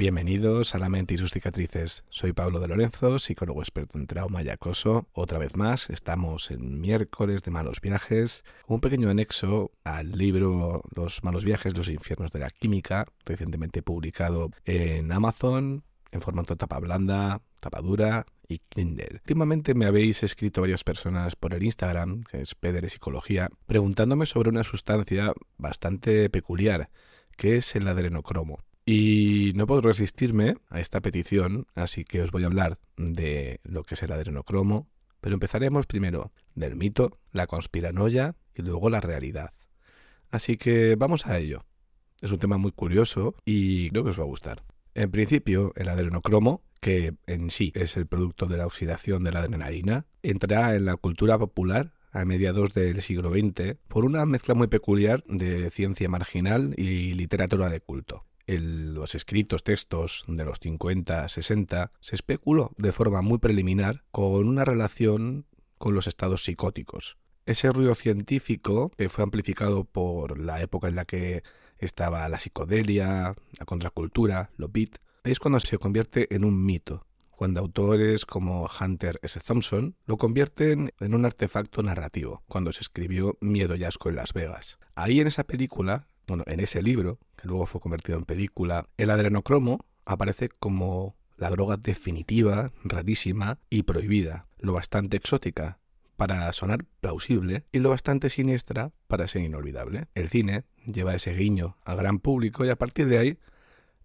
Bienvenidos a La mente y sus cicatrices. Soy Pablo de Lorenzo, psicólogo experto en trauma y acoso. Otra vez más, estamos en miércoles de malos viajes, un pequeño anexo al libro Los malos viajes, los infiernos de la química, recientemente publicado en Amazon, en formato tapa blanda, tapa dura y Kindle. Últimamente me habéis escrito varias personas por el Instagram, que es Peder Psicología, preguntándome sobre una sustancia bastante peculiar, que es el adrenocromo. Y no puedo resistirme a esta petición, así que os voy a hablar de lo que es el adrenocromo, pero empezaremos primero del mito, la conspiranoia y luego la realidad. Así que vamos a ello. Es un tema muy curioso y creo que os va a gustar. En principio, el adrenocromo, que en sí es el producto de la oxidación de la adrenalina, entra en la cultura popular a mediados del siglo XX por una mezcla muy peculiar de ciencia marginal y literatura de culto. En los escritos textos de los 50-60 se especuló de forma muy preliminar con una relación con los estados psicóticos. Ese ruido científico que fue amplificado por la época en la que estaba la psicodelia, la contracultura, lo beat, es cuando se convierte en un mito, cuando autores como Hunter S. Thompson lo convierten en un artefacto narrativo, cuando se escribió Miedo y asco en Las Vegas. Ahí en esa película, en ese libro, que luego fue convertido en película, el adrenocromo aparece como la droga definitiva, rarísima y prohibida, lo bastante exótica para sonar plausible y lo bastante siniestra para ser inolvidable. El cine lleva ese guiño al gran público y a partir de ahí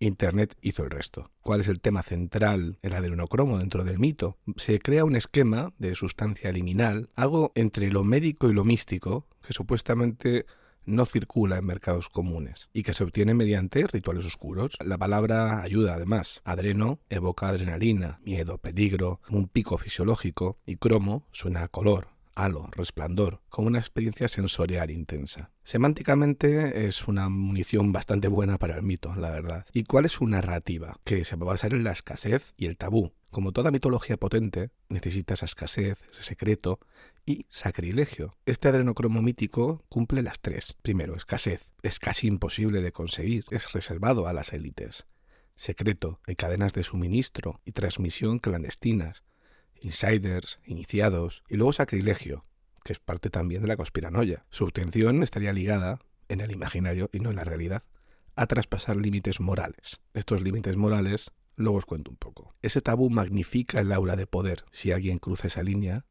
Internet hizo el resto. ¿Cuál es el tema central? El adrenocromo dentro del mito. Se crea un esquema de sustancia liminal, algo entre lo médico y lo místico, que supuestamente no circula en mercados comunes y que se obtiene mediante rituales oscuros. La palabra ayuda además. Adreno evoca adrenalina, miedo, peligro, un pico fisiológico y cromo suena a color, halo, resplandor, como una experiencia sensorial intensa. Semánticamente es una munición bastante buena para el mito, la verdad. ¿Y cuál es su narrativa? Que se va a basar en la escasez y el tabú. Como toda mitología potente, necesita esa escasez, ese secreto y sacrilegio. Este adrenocromo mítico cumple las tres. Primero, escasez. Es casi imposible de conseguir. Es reservado a las élites. Secreto. Hay cadenas de suministro y transmisión clandestinas. Insiders, iniciados. Y luego sacrilegio, que es parte también de la conspiranoia. Su obtención estaría ligada, en el imaginario y no en la realidad, a traspasar límites morales. Estos límites morales luego os cuento un poco. Ese tabú magnifica el aura de poder. Si alguien cruza esa línea,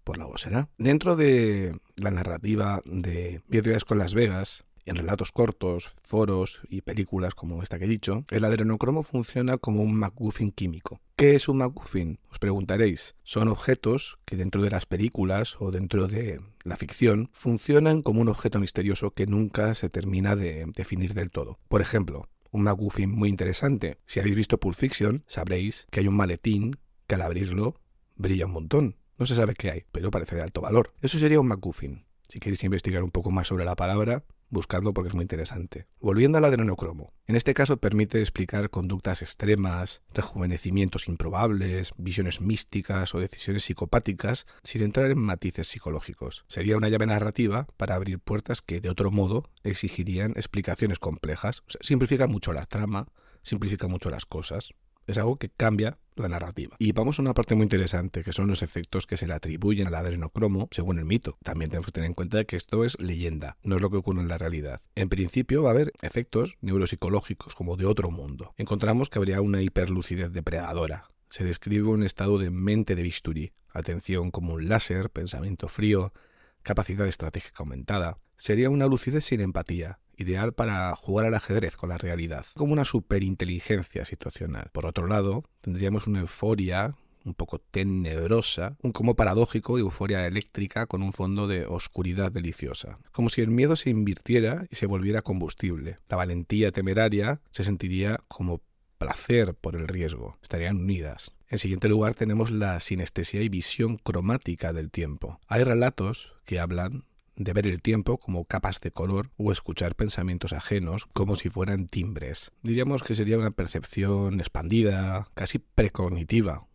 por algo será. Dentro de la narrativa de Miedo y asco en Las Vegas, en relatos cortos, foros y películas como esta que he dicho, el adrenocromo funciona como un MacGuffin químico. ¿Qué es un MacGuffin? Os preguntaréis. Son objetos que dentro de las películas o dentro de la ficción funcionan como un objeto misterioso que nunca se termina de definir del todo. Por ejemplo, un MacGuffin muy interesante. Si habéis visto Pulp Fiction, sabréis que hay un maletín que al abrirlo brilla un montón. No se sabe qué hay, pero parece de alto valor. Eso sería un MacGuffin. Si queréis investigar un poco más sobre la palabra, buscadlo porque es muy interesante. Volviendo al adrenocromo. En este caso permite explicar conductas extremas, rejuvenecimientos improbables, visiones místicas o decisiones psicopáticas sin entrar en matices psicológicos. Sería una llave narrativa para abrir puertas que de otro modo exigirían explicaciones complejas. O sea, simplifica mucho la trama, simplifica mucho las cosas. Es algo que cambia la narrativa. Y vamos a una parte muy interesante, que son los efectos que se le atribuyen al adrenocromo según el mito. También tenemos que tener en cuenta que esto es leyenda, no es lo que ocurre en la realidad. En principio va a haber efectos neuropsicológicos como de otro mundo. Encontramos que habría una hiperlucidez depredadora. Se describe un estado de mente de bisturí, atención como un láser, pensamiento frío, capacidad estratégica aumentada. Sería una lucidez sin empatía, ideal para jugar al ajedrez con la realidad, como una superinteligencia situacional. Por otro lado, tendríamos una euforia, un poco tenebrosa, un como paradójico de euforia eléctrica con un fondo de oscuridad deliciosa. Como si el miedo se invirtiera y se volviera combustible. La valentía temeraria se sentiría como placer por el riesgo. Estarían unidas. En siguiente lugar tenemos la sinestesia y visión cromática del tiempo. Hay relatos que hablan de ver el tiempo como capas de color o escuchar pensamientos ajenos como si fueran timbres. Diríamos que sería una percepción expandida, casi precognitiva.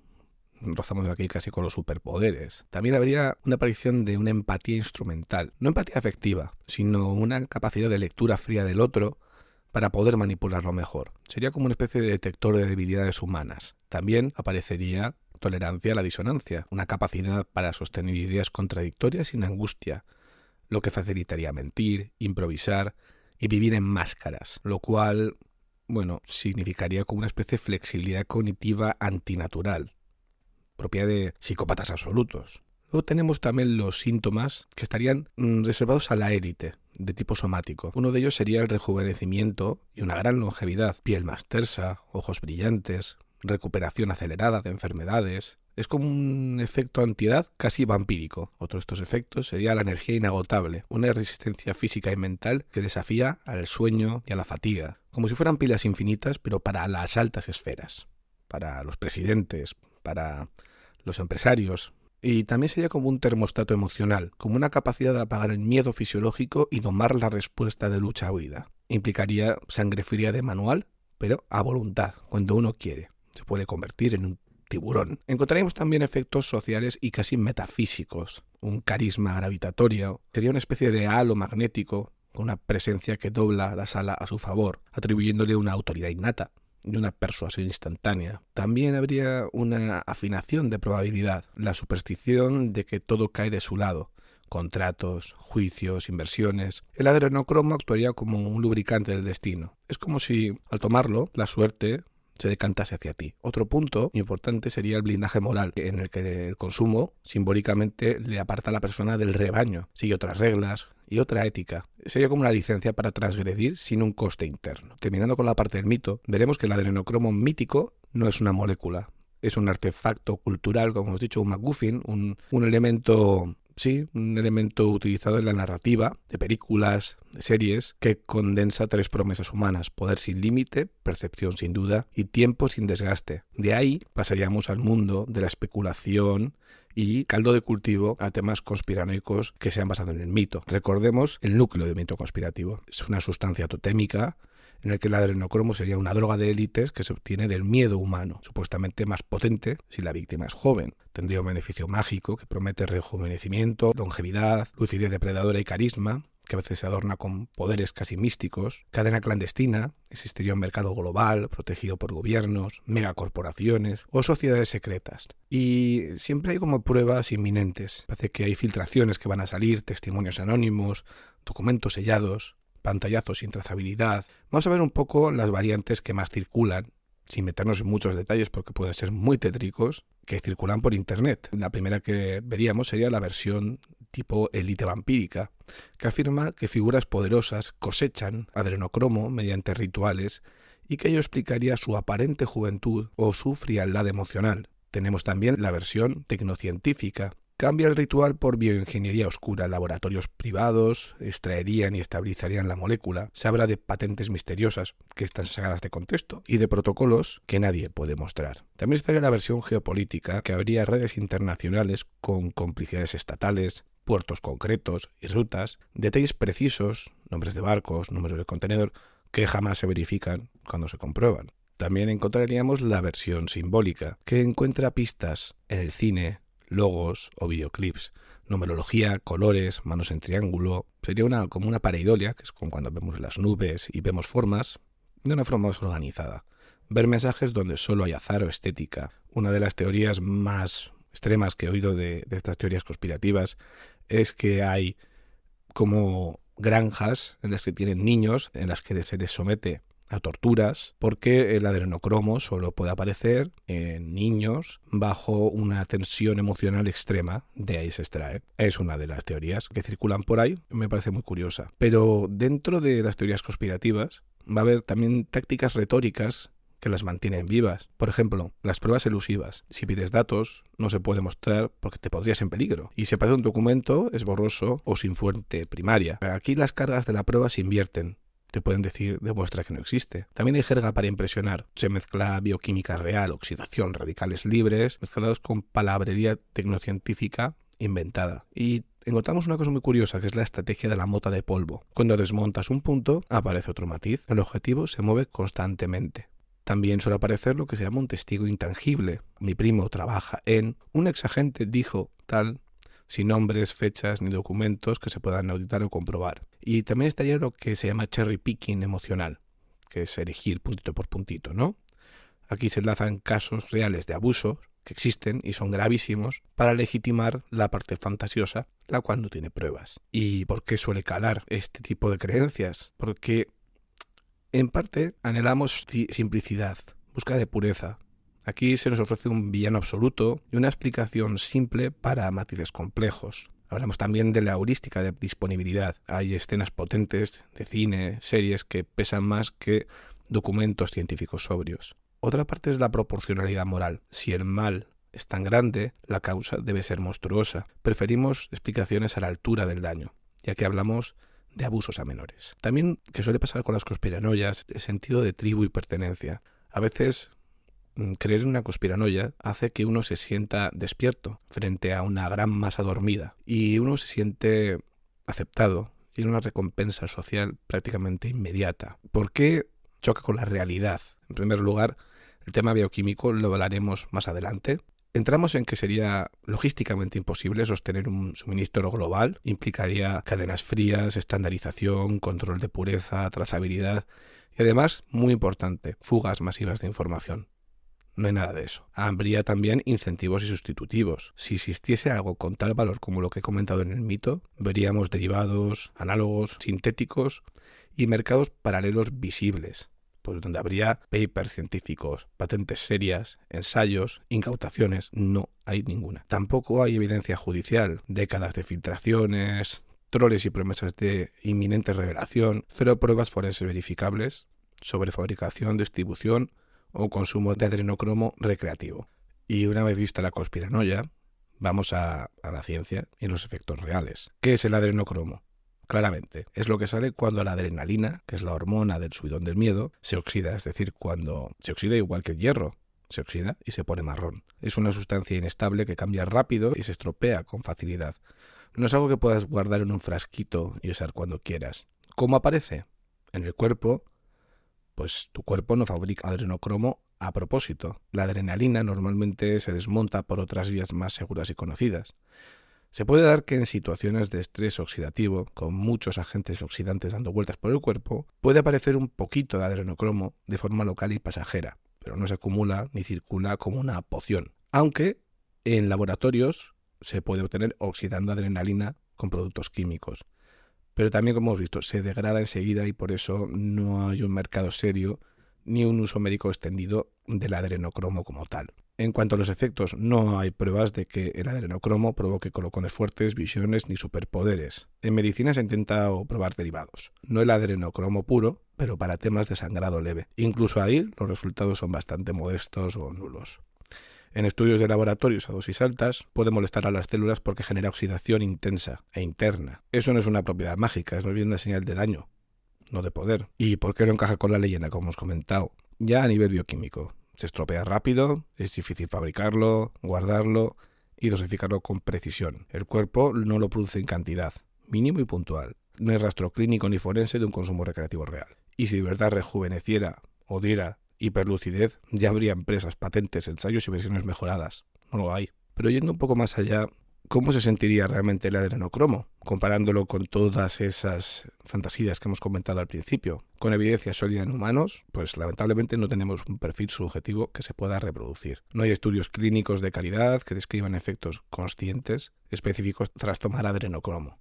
Rozamos aquí casi con los superpoderes. También habría una aparición de una empatía instrumental. No empatía afectiva, sino una capacidad de lectura fría del otro para poder manipularlo mejor. Sería como una especie de detector de debilidades humanas. También aparecería tolerancia a la disonancia, una capacidad para sostener ideas contradictorias sin angustia, lo que facilitaría mentir, improvisar y vivir en máscaras, lo cual, significaría como una especie de flexibilidad cognitiva antinatural, propia de psicópatas absolutos. Luego tenemos también los síntomas que estarían reservados a la élite, de tipo somático. Uno de ellos sería el rejuvenecimiento y una gran longevidad, piel más tersa, ojos brillantes, recuperación acelerada de enfermedades. Es como un efecto antiedad casi vampírico. Otro de estos efectos sería la energía inagotable, una resistencia física y mental que desafía al sueño y a la fatiga, como si fueran pilas infinitas, pero para las altas esferas, para los presidentes, para los empresarios. Y también sería como un termostato emocional, como una capacidad de apagar el miedo fisiológico y domar la respuesta de lucha a huida. Implicaría sangre fría de manual, pero a voluntad, cuando uno quiere. Se puede convertir en un tiburón. Encontraríamos también efectos sociales y casi metafísicos. Un carisma gravitatorio. Sería una especie de halo magnético con una presencia que dobla la sala a su favor, atribuyéndole una autoridad innata y una persuasión instantánea. También habría una afinación de probabilidad, la superstición de que todo cae de su lado. Contratos, juicios, inversiones. El adrenocromo actuaría como un lubricante del destino. Es como si, al tomarlo, la suerte se decantase hacia ti. Otro punto importante sería el blindaje moral, en el que el consumo simbólicamente le aparta a la persona del rebaño, sigue otras reglas y otra ética. Sería como una licencia para transgredir sin un coste interno. Terminando con la parte del mito, veremos que el adrenocromo mítico no es una molécula, es un artefacto cultural, como hemos dicho, un MacGuffin, un elemento... Sí, un elemento utilizado en la narrativa de películas, de series, que condensa 3 promesas humanas: poder sin límite, percepción sin duda y tiempo sin desgaste. De ahí pasaríamos al mundo de la especulación y caldo de cultivo a temas conspiranoicos que se han basado en el mito. Recordemos el núcleo del mito conspirativo. Es una sustancia totémica en el que el adrenocromo sería una droga de élites que se obtiene del miedo humano, supuestamente más potente si la víctima es joven. Tendría un beneficio mágico que promete rejuvenecimiento, longevidad, lucidez depredadora y carisma, que a veces se adorna con poderes casi místicos. Cadena clandestina, existiría un mercado global protegido por gobiernos, megacorporaciones o sociedades secretas. Y siempre hay como pruebas inminentes. Parece que hay filtraciones que van a salir, testimonios anónimos, documentos sellados, pantallazos sin trazabilidad. Vamos a ver un poco las variantes que más circulan, sin meternos en muchos detalles porque pueden ser muy tétricos, que circulan por internet. La primera que veríamos sería la versión tipo élite vampírica, que afirma que figuras poderosas cosechan adrenocromo mediante rituales y que ello explicaría su aparente juventud o su frialdad emocional. Tenemos también la versión tecnocientífica. Cambia el ritual por bioingeniería oscura. Laboratorios privados extraerían y estabilizarían la molécula. Se habla de patentes misteriosas que están sacadas de contexto y de protocolos que nadie puede mostrar. También estaría la versión geopolítica, que habría redes internacionales con complicidades estatales, puertos concretos y rutas, detalles precisos, nombres de barcos, números de contenedor, que jamás se verifican cuando se comprueban. También encontraríamos la versión simbólica, que encuentra pistas en el cine, logos o videoclips, numerología, colores, manos en triángulo. Sería como una pareidolia, que es como cuando vemos las nubes y vemos formas, de una forma más organizada. Ver mensajes donde solo hay azar o estética. Una de las teorías más extremas que he oído de estas teorías conspirativas es que hay como granjas en las que tienen niños, en las que se les somete a torturas, porque el adrenocromo solo puede aparecer en niños bajo una tensión emocional extrema, de ahí se extrae. Es una de las teorías que circulan por ahí, me parece muy curiosa. Pero dentro de las teorías conspirativas va a haber también tácticas retóricas que las mantienen vivas. Por ejemplo, las pruebas elusivas. Si pides datos, no se puede mostrar porque te pondrías en peligro. Y si aparece un documento, es borroso o sin fuente primaria. Aquí las cargas de la prueba se invierten. Te pueden decir, demuestra que no existe. También hay jerga para impresionar. Se mezcla bioquímica real, oxidación, radicales libres, mezclados con palabrería tecnocientífica inventada. Y encontramos una cosa muy curiosa, que es la estrategia de la mota de polvo. Cuando desmontas un punto, aparece otro matiz. El objetivo se mueve constantemente. También suele aparecer lo que se llama un testigo intangible. Mi primo trabaja en... Un exagente dijo tal... sin nombres, fechas ni documentos que se puedan auditar o comprobar. Y también estaría lo que se llama cherry picking emocional, que es elegir puntito por puntito, ¿no? Aquí se enlazan casos reales de abusos que existen y son gravísimos para legitimar la parte fantasiosa, la cual no tiene pruebas. ¿Y por qué suele calar este tipo de creencias? Porque, en parte, anhelamos simplicidad, búsqueda de pureza. Aquí se nos ofrece un villano absoluto y una explicación simple para matices complejos. Hablamos también de la heurística de disponibilidad. Hay escenas potentes de cine, series que pesan más que documentos científicos sobrios. Otra parte es la proporcionalidad moral. Si el mal es tan grande, la causa debe ser monstruosa. Preferimos explicaciones a la altura del daño, ya que hablamos de abusos a menores. También, que suele pasar con las conspiranoias, el sentido de tribu y pertenencia. A veces creer en una conspiranoia hace que uno se sienta despierto frente a una gran masa dormida y uno se siente aceptado y una recompensa social prácticamente inmediata. ¿Por qué choca con la realidad? En primer lugar, el tema bioquímico lo hablaremos más adelante. Entramos en que sería logísticamente imposible sostener un suministro global. Implicaría cadenas frías, estandarización, control de pureza, trazabilidad y además, muy importante, fugas masivas de información. No hay nada de eso. Habría también incentivos y sustitutivos. Si existiese algo con tal valor como lo que he comentado en el mito, veríamos derivados, análogos, sintéticos y mercados paralelos visibles, pues donde habría papers científicos, patentes serias, ensayos, incautaciones. No hay ninguna. Tampoco hay evidencia judicial, décadas de filtraciones, troles y promesas de inminente revelación, cero pruebas forenses verificables sobre fabricación, distribución o consumo de adrenocromo recreativo. Y una vez vista la conspiranoia, vamos a la ciencia y los efectos reales. ¿Qué es el adrenocromo? Claramente, es lo que sale cuando la adrenalina, que es la hormona del subidón del miedo, se oxida, es decir, cuando se oxida igual que el hierro, se oxida y se pone marrón. Es una sustancia inestable que cambia rápido y se estropea con facilidad. No es algo que puedas guardar en un frasquito y usar cuando quieras. ¿Cómo aparece? En el cuerpo. Pues tu cuerpo no fabrica adrenocromo a propósito. La adrenalina normalmente se desmonta por otras vías más seguras y conocidas. Se puede dar que en situaciones de estrés oxidativo, con muchos agentes oxidantes dando vueltas por el cuerpo, puede aparecer un poquito de adrenocromo de forma local y pasajera, pero no se acumula ni circula como una poción. Aunque en laboratorios se puede obtener oxidando adrenalina con productos químicos. Pero también, como hemos visto, se degrada enseguida y por eso no hay un mercado serio ni un uso médico extendido del adrenocromo como tal. En cuanto a los efectos, no hay pruebas de que el adrenocromo provoque colocones fuertes, visiones ni superpoderes. En medicina se intenta probar derivados. No el adrenocromo puro, pero para temas de sangrado leve. Incluso ahí los resultados son bastante modestos o nulos. En estudios de laboratorios a dosis altas puede molestar a las células porque genera oxidación intensa e interna. Eso no es una propiedad mágica, es más bien una señal de daño, no de poder. ¿Y por qué no encaja con la leyenda, como hemos comentado? Ya a nivel bioquímico. Se estropea rápido, es difícil fabricarlo, guardarlo y dosificarlo con precisión. El cuerpo no lo produce en cantidad, mínimo y puntual. No hay rastro clínico ni forense de un consumo recreativo real. Y si de verdad rejuveneciera o diera hiperlucidez, ya habría empresas, patentes, ensayos y versiones mejoradas. No lo hay. Pero yendo un poco más allá, ¿cómo se sentiría realmente el adrenocromo? Comparándolo con todas esas fantasías que hemos comentado al principio. Con evidencia sólida en humanos, pues lamentablemente no tenemos un perfil subjetivo que se pueda reproducir. No hay estudios clínicos de calidad que describan efectos conscientes específicos tras tomar adrenocromo.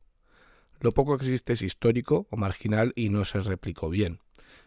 Lo poco que existe es histórico o marginal y no se replicó bien.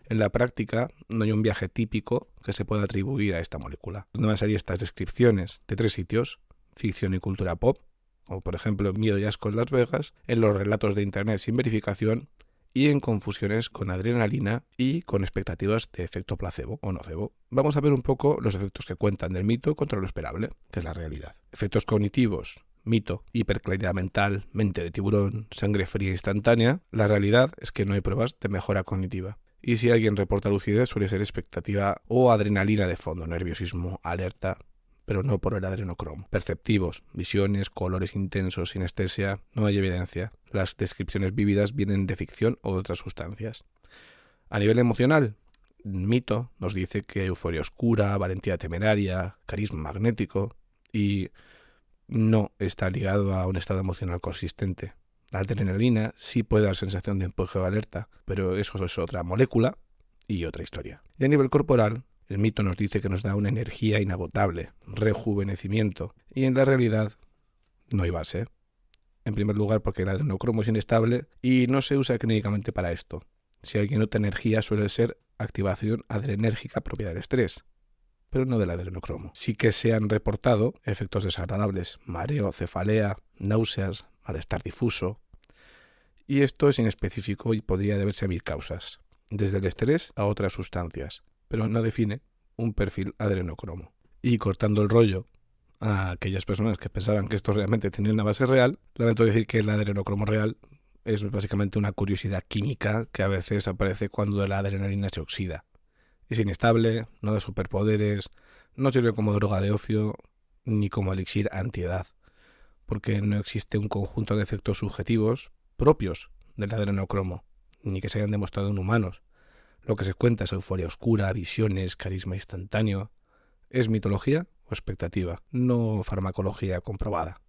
En la práctica, no hay un viaje típico que se pueda atribuir a esta molécula. ¿Dónde van a salir estas descripciones? De 3 sitios: ficción y cultura pop, como por ejemplo Miedo y asco en Las Vegas, en los relatos de internet sin verificación y en confusiones con adrenalina y con expectativas de efecto placebo o nocebo. Vamos a ver un poco los efectos que cuentan del mito contra lo esperable, que es la realidad. Efectos cognitivos: mito, hiperclaridad mental, mente de tiburón, sangre fría instantánea. La realidad es que no hay pruebas de mejora cognitiva. Y si alguien reporta lucidez, suele ser expectativa o adrenalina de fondo, nerviosismo, alerta, pero no por el adrenocromo. Perceptivos: visiones, colores intensos, sinestesia. No hay evidencia. Las descripciones vívidas vienen de ficción o de otras sustancias. A nivel emocional, mito nos dice que euforia oscura, valentía temeraria, carisma magnético, y no está ligado a un estado emocional consistente. La adrenalina sí puede dar sensación de empuje o alerta, pero eso es otra molécula y otra historia. Y a nivel corporal, el mito nos dice que nos da una energía inagotable, rejuvenecimiento, y en la realidad no hay base. En primer lugar, porque el adrenocromo es inestable y no se usa clínicamente para esto. Si alguien nota energía, suele ser activación adrenérgica propia del estrés, pero no del adrenocromo. Sí que se han reportado efectos desagradables: mareo, cefalea, náuseas, malestar difuso. Y esto es inespecífico y podría deberse a 1000 causas, desde el estrés a otras sustancias, pero no define un perfil adrenocromo. Y cortando el rollo a aquellas personas que pensaban que esto realmente tenía una base real, lamento decir que el adrenocromo real es básicamente una curiosidad química que a veces aparece cuando la adrenalina se oxida. Es inestable, no da superpoderes, no sirve como droga de ocio ni como elixir antiedad, porque no existe un conjunto de efectos subjetivos propios del adrenocromo, ni que se hayan demostrado en humanos. Lo que se cuenta es euforia oscura, visiones, carisma instantáneo. Es mitología o expectativa, no farmacología comprobada.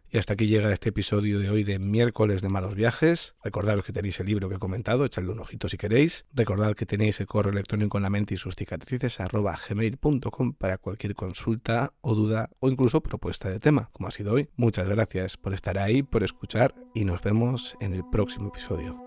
Y hasta aquí llega este episodio de hoy de Miércoles de Malos Viajes. Recordaros que tenéis el libro que he comentado, echadle un ojito si queréis. Recordad que tenéis el correo electrónico en la mente y sus cicatrices @gmail.com para cualquier consulta o duda o incluso propuesta de tema, como ha sido hoy. Muchas gracias por estar ahí, por escuchar, y nos vemos en el próximo episodio.